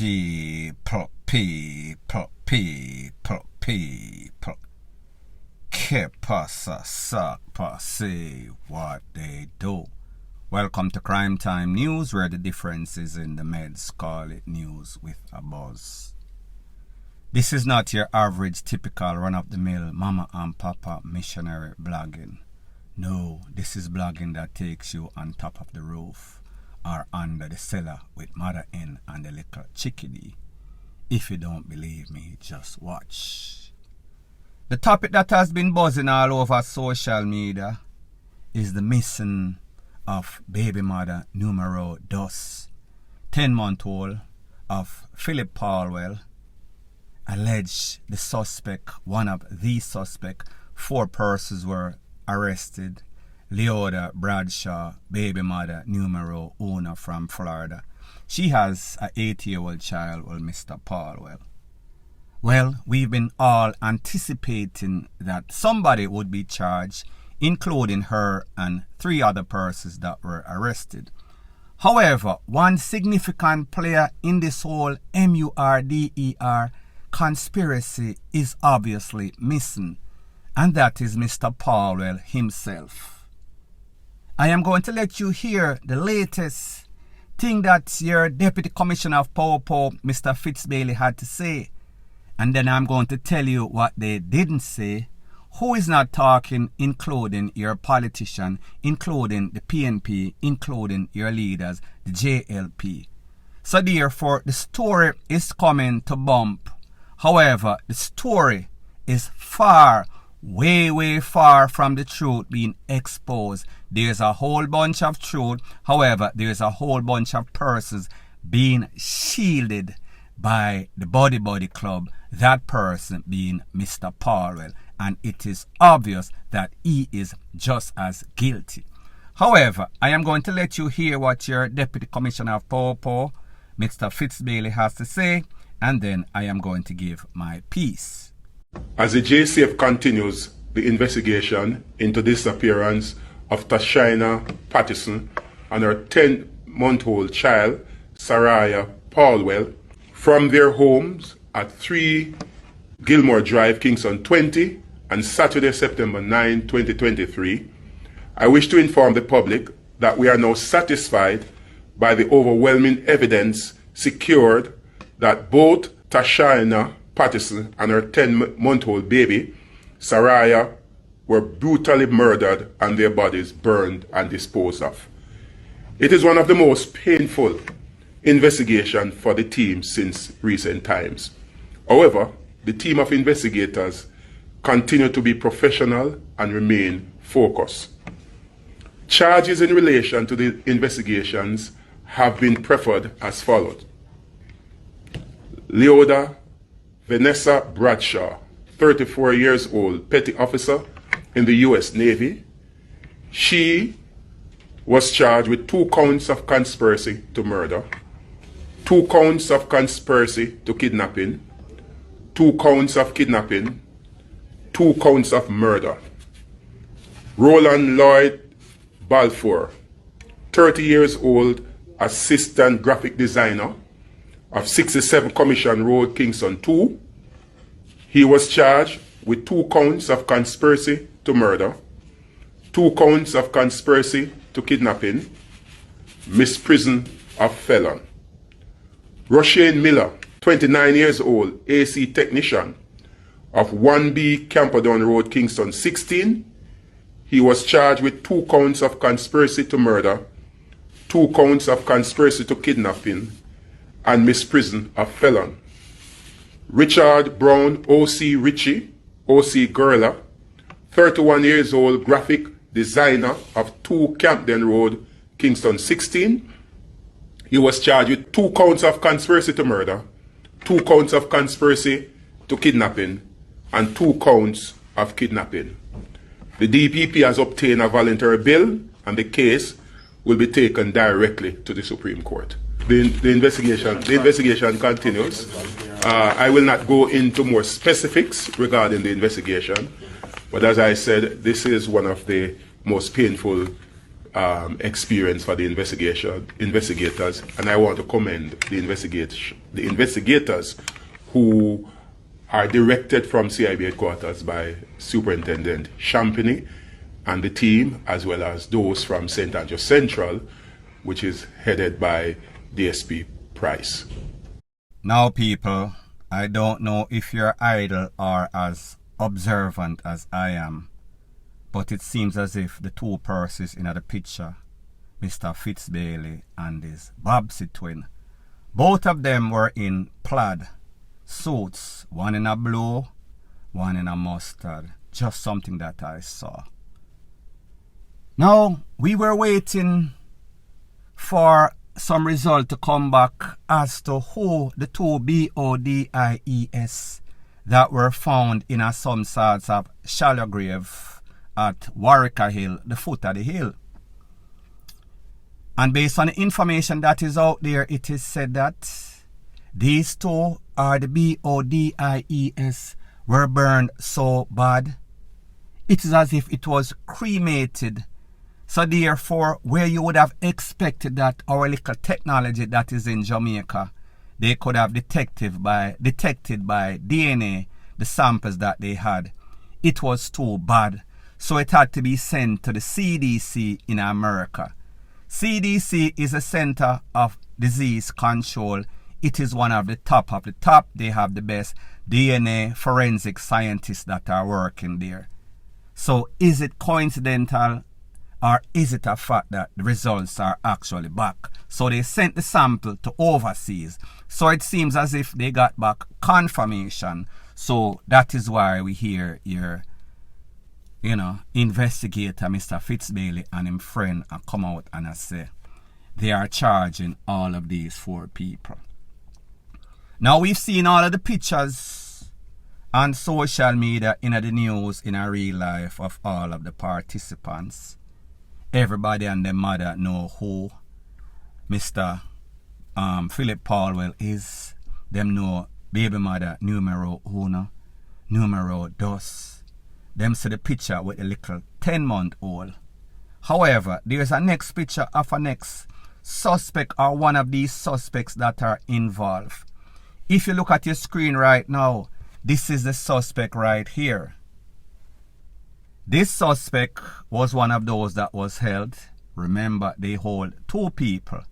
People. Que pasa, sapa, say what they do. Welcome to Crime Time News, where the difference is in the meds call it news with a buzz. This is not your average, typical, run-of-the-mill mama and papa missionary blogging. No, this is blogging that takes you on top of the roof or under the cellar with mother hen and the little chickadee. If you don't believe me, just watch. The topic that has been buzzing all over social media is the missing of baby mother numero dos, 10-month-old of PHILLIP Paulwell. Alleged the suspect, one of the suspect, 4 persons were arrested. Leoda Bradshaw, baby mother numero uno from Florida. She has an 8-year-old child with Mr. Paulwell. Well, we've been all anticipating that somebody would be charged, including her and 3 other persons that were arrested. However, one significant player in this whole MURDER conspiracy is obviously missing, and that is Mr. Paulwell himself. I am going to let you hear the latest thing that your Deputy Commissioner of Popo, Mr. Fitzbailey, had to say, and then I'm going to tell you what they didn't say, who is not talking, including your politician, including the PNP, including your leaders, the JLP. So therefore, the story is coming to bump. However, the story is way far from the truth being exposed. There's a whole bunch of truth. However, there's a whole bunch of persons being shielded by the Body Club, that person being Mr. Paulwell. And it is obvious that he is just as guilty. However, I am going to let you hear what your Deputy Commissioner of Popo, Mr. Fitzbailey, has to say, and then I am going to give my piece. As the JCF continues the investigation into the disappearance of Tashina Patterson and her 10-month-old child, Saraya Paulwell, from their homes at 3 Gilmore Drive, Kingston 20, on Saturday, September 9, 2023, I wish to inform the public that we are now satisfied by the overwhelming evidence secured that both Tashina Patterson and her 10-month-old baby, Saraya, were brutally murdered and their bodies burned and disposed of. It is one of the most painful investigations for the team since recent times. However, the team of investigators continue to be professional and remain focused. Charges in relation to the investigations have been preferred as follows. Leoda Vanessa Bradshaw, 34 years old, petty officer in the U.S. Navy. She was charged with 2 counts of conspiracy to murder, 2 counts of conspiracy to kidnapping, 2 counts of kidnapping, 2 counts of murder. Roland Lloyd Balfour, 30 years old, assistant graphic designer of 67 Commission Road, Kingston 2. He was charged with 2 counts of conspiracy to murder, 2 counts of conspiracy to kidnapping, misprision of felon. Roshane Miller, 29 years old, AC technician of 1B Camperdown Road, Kingston 16. He was charged with 2 counts of conspiracy to murder, 2 counts of conspiracy to kidnapping, and misprision of felon. Richard Brown, O.C. Ritchie, O.C. Gerla, 31 years old, graphic designer of 2 Campden Road, Kingston 16. He was charged with 2 counts of conspiracy to murder, 2 counts of conspiracy to kidnapping, and 2 counts of kidnapping. The DPP has obtained a voluntary bill, and the case will be taken directly to the Supreme Court. The investigation continues. I will not go into more specifics regarding the investigation, but as I said, this is one of the most painful experience for the investigators, and I want to commend the investigators who are directed from CIB headquarters by Superintendent Champagny and the team, as well as those from St. Andrews Central, which is headed by DSP Price. Now, people, I don't know if you're idle or as observant as I am, but it seems as if the two persons in the picture, Mr. Fitzbailey and his Babsy twin, both of them were in plaid suits, one in a blue, one in a mustard. Just something that I saw. Now, we were waiting for some result to come back as to who the two BODIES that were found in some sorts of shallow grave at Warwicker Hill, the foot of the hill. And based on the information that is out there, it is said that these two are the BODIES were burned so bad. It is as if it was cremated. So therefore, where you would have expected that our little technology that is in Jamaica, they could have detected by DNA the samples that they had, it was too bad. So it had to be sent to the CDC in America. CDC is a Center of Disease Control. It is one of the top of the top. They have the best DNA forensic scientists that are working there. So is it coincidental, or is it a fact that the results are actually back? So they sent the sample to overseas. So it seems as if they got back confirmation. So that is why we hear your investigator, Mr. Fitzbailey, and his friend come out and say they are charging all of these 4 people. Now we've seen all of the pictures on social media, in the news, in a real life of all of the participants. Everybody and their mother know who Mr. PHILLIP Paulwell is. Them know baby mother numero uno, numero dos. Them see the picture with a little 10-month-old. However, there's a next picture of a next suspect or one of these suspects that are involved. If you look at your screen right now, this is the suspect right here. This suspect was one of those that was held. Remember, they hold 2 people.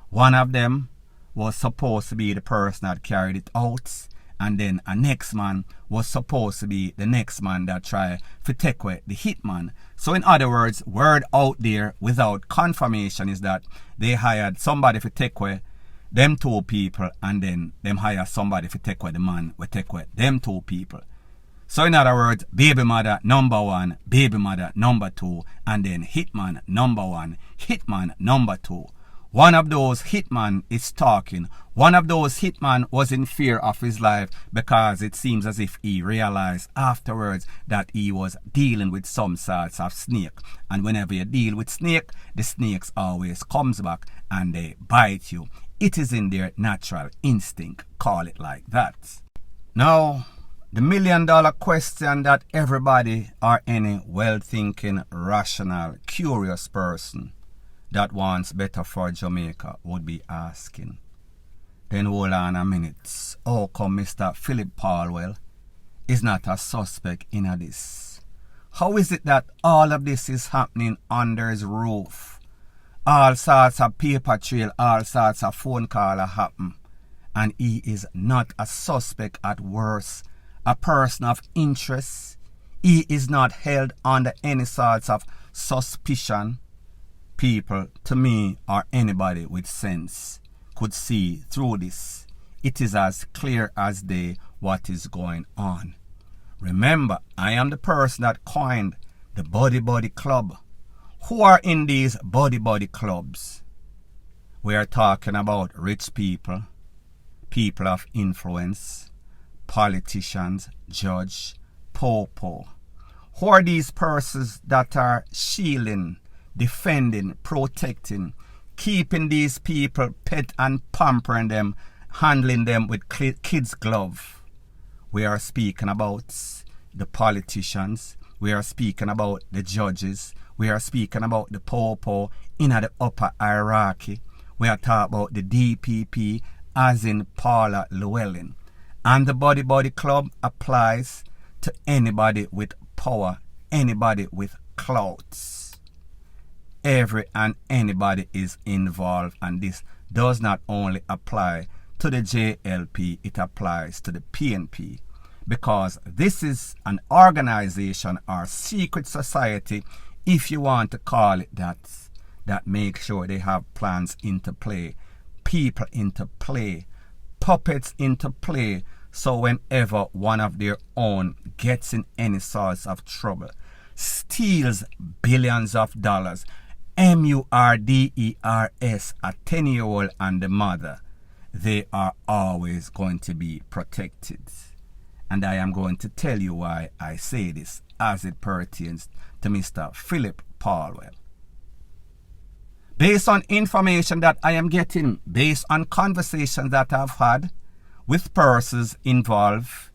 One of them was supposed to be the person that carried it out, and then a next man was supposed to be the next man that tried to take away the hitman. So in other words, word out there without confirmation is that they hired somebody to take away them 2 people, and then them hire somebody to take away the man will take away them 2 people. So in other words, baby mother number 1, baby mother number 2, and then hitman number 1, hitman number 2. One of those hitman is talking. One of those hitman was in fear of his life because it seems as if he realized afterwards that he was dealing with some sorts of snake. And whenever you deal with snake, the snakes always comes back and they bite you. It is in their natural instinct. Call it like that. Now, the $1 million question that everybody or any well-thinking, rational, curious person that wants better for Jamaica would be asking. Then hold on a minute. How come Mr. PHILLIP Paulwell is not a suspect in this? How is it that all of this is happening under his roof? All sorts of paper trail, all sorts of phone call happen, and he is not a suspect at worst, a person of interest. He is not held under any sorts of suspicion. People, to me, or anybody with sense, could see through this. It is as clear as day what is going on. Remember, I am the person that coined the Body Body Club. Who are in these Body Body Clubs? We are talking about rich people, people of influence, politicians, judge, popo. Who are these persons that are shielding, defending, protecting, keeping these people pet and pampering them, handling them with kids' glove? We are speaking about the politicians. We are speaking about the judges. We are speaking about the Popo in the upper hierarchy. We are talking about the DPP as in Paula Llewellyn. And the Body Club applies to anybody with power, anybody with clouts. Every and anybody is involved, and this does not only apply to the JLP, it applies to the PNP, because this is an organization or secret society, if you want to call it that make sure they have plans into play, people into play, puppets into play, so whenever one of their own gets in any sorts of trouble, steals billions of dollars, MURDERS, a 10-year-old and the mother, they are always going to be protected. And I am going to tell you why I say this as it pertains to Mr. PHILLIP Paulwell. Based on information that I am getting, based on conversations that I've had with persons involved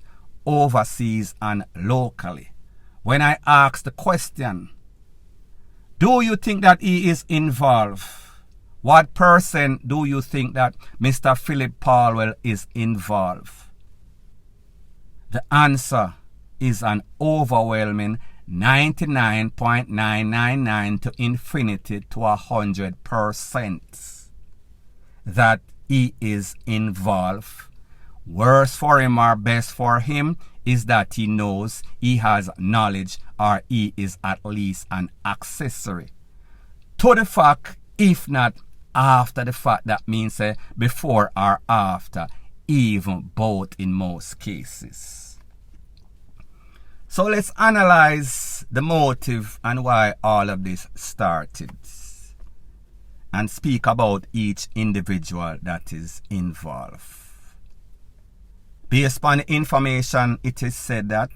overseas and locally, when I ask the question, do you think that he is involved? What percent do you think that Mr. PHILLIP Paulwell is involved? The answer is an overwhelming 99.999 to infinity to 100% that he is involved. Worse for him or best for him is that he knows, he has knowledge, or he is at least an accessory to the fact, if not after the fact, that means before or after, even both in most cases. So let's analyze the motive and why all of this started, and speak about each individual that is involved. Based on the information, it is said that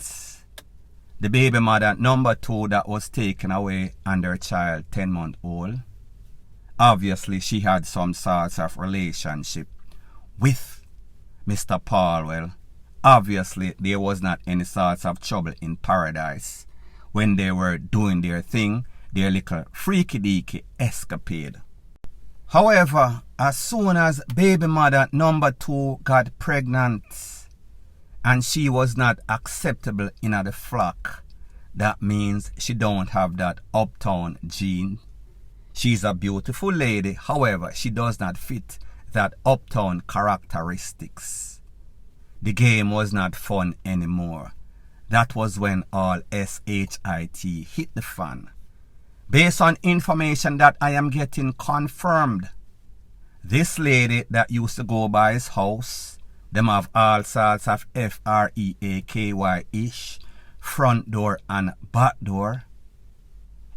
the baby mother number 2 that was taken away and her child 10-month-old, obviously she had some sorts of relationship with Mr. Paulwell. Obviously there was not any sorts of trouble in paradise when they were doing their thing, their little freaky-deaky escapade. However, as soon as baby mother number 2 got pregnant, and she was not acceptable in the flock, that means she don't have that uptown gene. She's a beautiful lady, however, she does not fit that uptown characteristics. The game was not fun anymore. That was when all SHIT hit the fan. Based on information that I am getting confirmed, this lady that used to go by his house, them have all sorts of FREAKY-ish, front door and back door.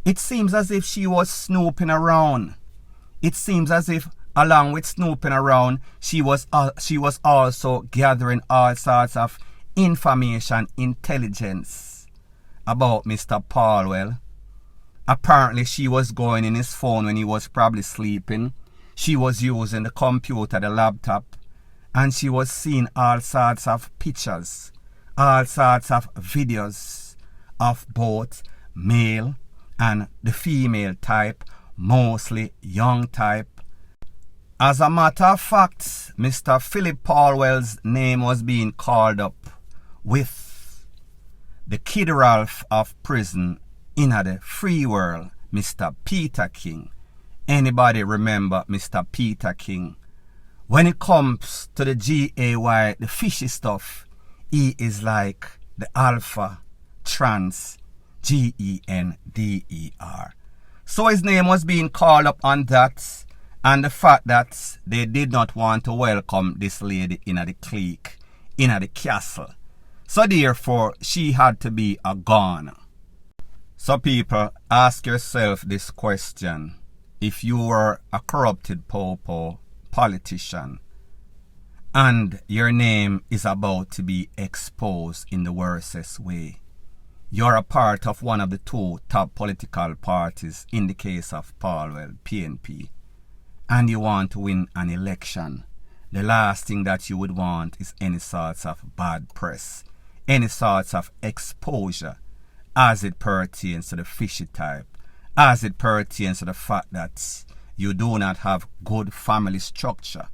It seems as if she was snooping around. It seems as if along with snooping around, she was also gathering all sorts of information, intelligence about Mr. Paulwell. Apparently she was going in his phone when he was probably sleeping. She was using the computer, the laptop, and she was seeing all sorts of pictures, all sorts of videos of both male and the female type, mostly young type. As a matter of fact, Mr. PHILLIP Paulwell's name was being called up with the Kid Ralph of prison in the free world, Mr. Peter King. Anybody remember Mr. Peter King? When it comes to the GAY, the fishy stuff, he is like the alpha trans GENDER. So his name was being called up on that, and the fact that they did not want to welcome this lady in the clique, in the castle. So therefore, she had to be a goner. So people, ask yourself this question. If you were a corrupted popo politician and your name is about to be exposed in the worstest way, you're a part of one of the 2 top political parties in the case of Paulwell, PNP, and you want to win an election, the last thing that you would want is any sorts of bad press, any sorts of exposure as it pertains to the fishy type, as it pertains to the fact that you do not have good family structure.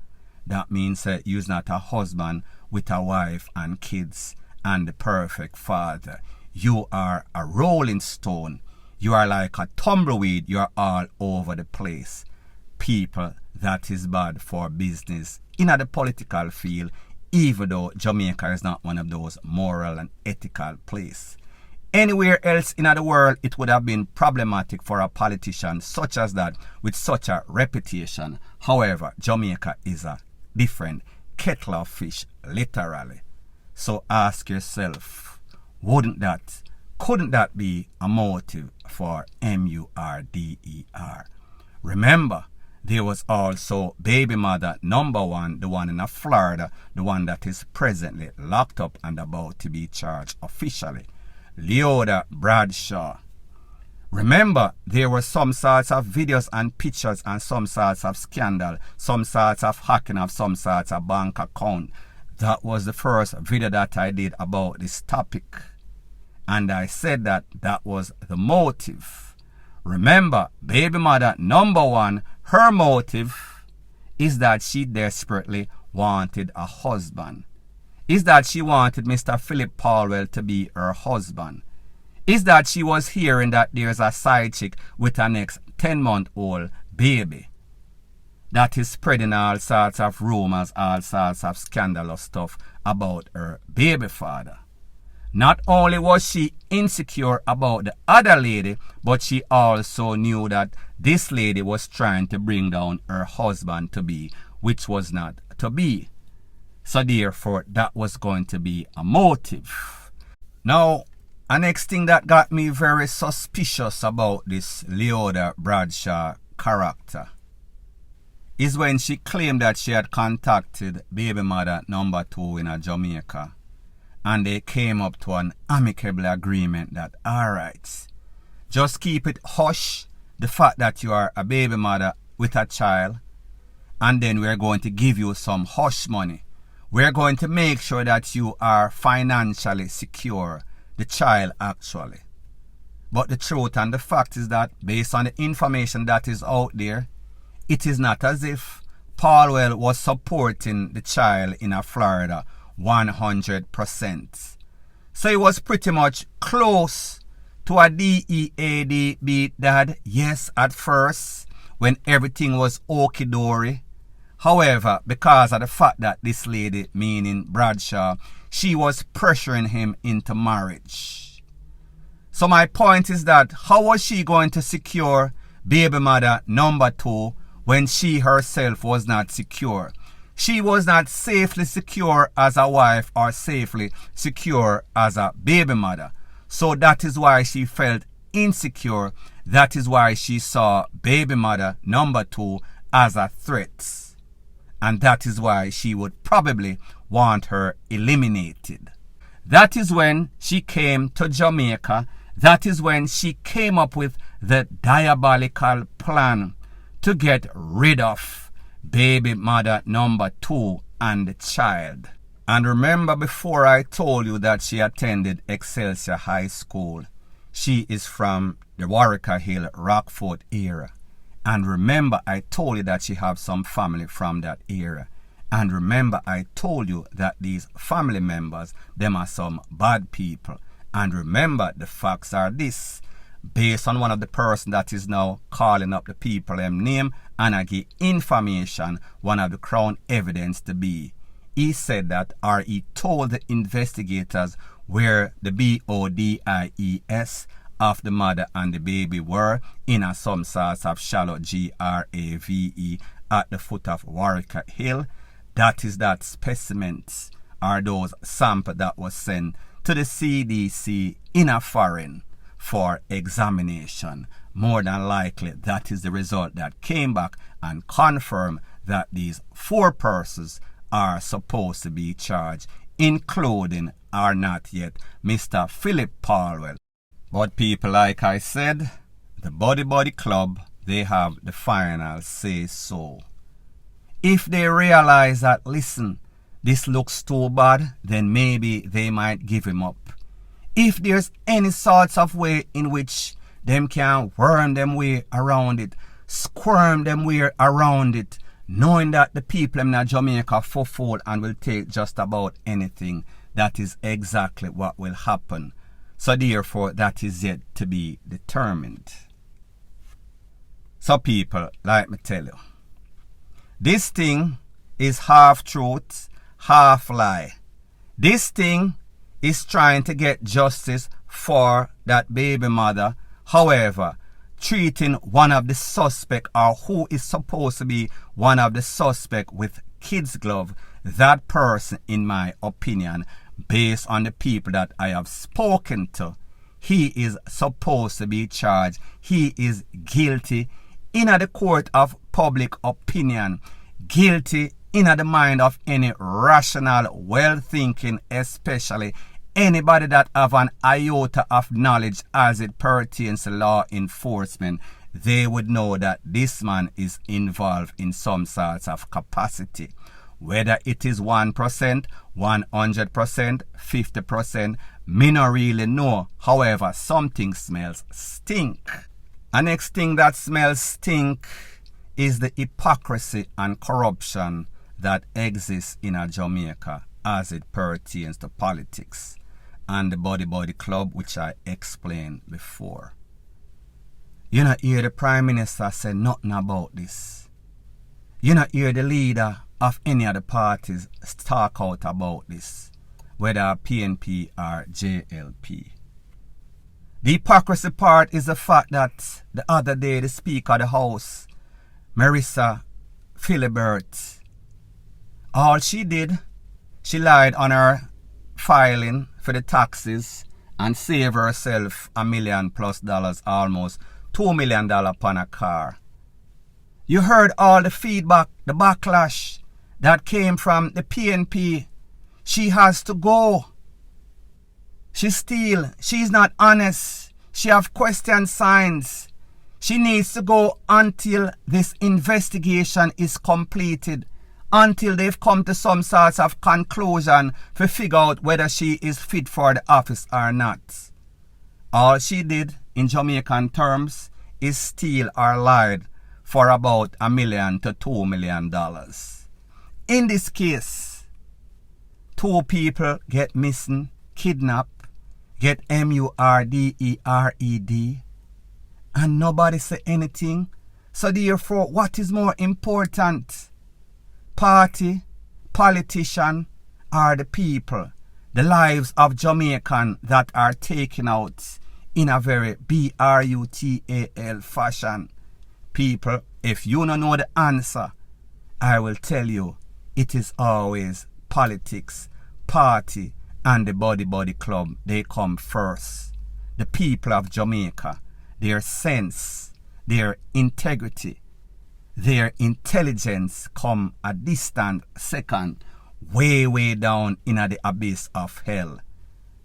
That means that you're not a husband with a wife and kids and the perfect father. You are a rolling stone. You are like a tumbleweed. You are all over the place. People, that is bad for business in the political field, even though Jamaica is not one of those moral and ethical places. Anywhere else in the world, it would have been problematic for a politician such as that with such a reputation. However, Jamaica is a different kettle of fish, literally. So ask yourself, couldn't that be a motive for MURDER? Remember, there was also baby mother number 1, the one in Florida, the one that is presently locked up and about to be charged officially. Leota Bradshaw. Remember, there were some sorts of videos and pictures and some sorts of scandal, some sorts of hacking of some sorts of bank account. That was the first video that I did about this topic. And I said that was the motive. Remember, baby mother number 1, her motive is that she desperately wanted a husband. Is that she wanted Mr. Philip Paulwell to be her husband. Is that she was hearing that there's a side chick with an next 10-month-old baby. That is spreading all sorts of rumors, all sorts of scandalous stuff about her baby father. Not only was she insecure about the other lady, but she also knew that this lady was trying to bring down her husband to be, which was not to be. So therefore, that was going to be a motive. Now, the next thing that got me very suspicious about this Leota Bradshaw character is when she claimed that she had contacted baby mother number 2 in Jamaica, and they came up to an amicable agreement that, alright, just keep it hush, the fact that you are a baby mother with a child, and then we're going to give you some hush money. We're going to make sure that you are financially secure, the child actually. But the truth and the fact is that based on the information that is out there, it is not as if Paulwell was supporting the child in Florida 100%. So he was pretty much close to a deadbeat dad, yes, at first, when everything was okie-dory. However, because of the fact that this lady, meaning Bradshaw, she was pressuring him into marriage. So my point is that how was she going to secure baby mother number 2 when she herself was not secure? She was not safely secure as a wife or safely secure as a baby mother. So that is why she felt insecure. That is why she saw baby mother number 2 as a threat. And that is why she would probably want her eliminated. That is when she came to Jamaica. That is when she came up with the diabolical plan to get rid of baby mother number 2 and the child. And remember, before I told you that she attended Excelsior High School, she is from the Warwick Hill, Rockford area. And remember, I told you that she have some family from that area. And remember, I told you that these family members, them are some bad people. And remember, the facts are this. Based on one of the person that is now calling up the people name, and I give information, one of the crown evidence to be. He said that, or he told the investigators where the BODIES of the mother and the baby were in some sorts of shallow GRAVE at the foot of Warwick Hill. That is that specimens are those samples that was sent to the CDC in a foreign for examination. More than likely, that is the result that came back and confirmed that these 4 persons are supposed to be charged, including or not yet Mr. Philip Paulwell. But people, like I said, the Body Club, they have the final say so. If they realize that, listen, this looks too bad, then maybe they might give him up. If there's any sorts of way in which them can worm them way around it, squirm them way around it, knowing that the people in Jamaica fulfill and will take just about anything. That is exactly what will happen. So therefore, that is yet to be determined. So people, like me tell you, this thing is half truth, half lie. This thing is trying to get justice for that baby mother. However, treating one of the suspect, or who is supposed to be one of the suspect, with kid's glove, that person, in my opinion, based on the people that I have spoken to, he is supposed to be charged. He is guilty in the court of public opinion, guilty in the mind of any rational, well-thinking, especially anybody that have an iota of knowledge as it pertains to law enforcement. They would know that this man is involved in some sorts of capacity. Whether it is 1%, 100%, 50%, me not really know. However, something smells stink. The next thing that smells stink is the hypocrisy and corruption that exists in Jamaica as it pertains to politics and the body club, which I explained before. You not hear the Prime Minister say nothing about this. You not hear the leader of any of the parties talk out about this, whether PNP or JLP. The hypocrisy part is the fact that the other day the Speaker of the House, Marissa Philibert, all she did, she lied on her filing for the taxes and save herself $1 million plus, almost $2 million upon a car. You heard all the feedback, the backlash that came from the PNP. She has to go. She's not honest. She have question signs. She needs to go until this investigation is completed, until they've come to some sort of conclusion to figure out whether she is fit for the office or not. All she did, in Jamaican terms, is steal or lied for about $1 million to $2 million. In this case, 2 people get missing, kidnapped, get murdered, and nobody say anything. So therefore, what is more important? Party, politician, or the people? The lives of Jamaican that are taken out in a very brutal fashion. People, if you don't know the answer, I will tell you, it is always politics, party, and the body club. They come first. The people of Jamaica, their sense, their integrity, their intelligence come a distant second, way down in the abyss of hell.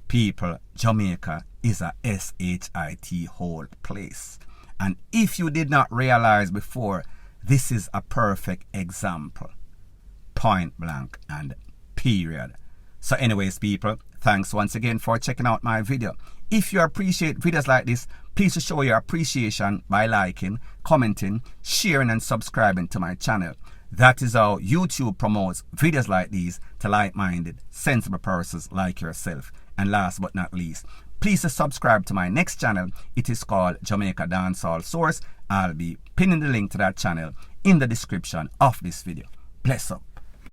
People, Jamaica is a SHIT whole place. And if you did not realize before, this is a perfect example. Point blank and period. So anyways, people, thanks once again for checking out my video. If you appreciate videos like this, please show your appreciation by liking, commenting, sharing, and subscribing to my channel. That is how YouTube promotes videos like these to like-minded, sensible persons like yourself. And last but not least, please subscribe to my next channel. It is called Jamaica Dancehall Source. I'll be pinning the link to that channel in the description of this video. Bless up.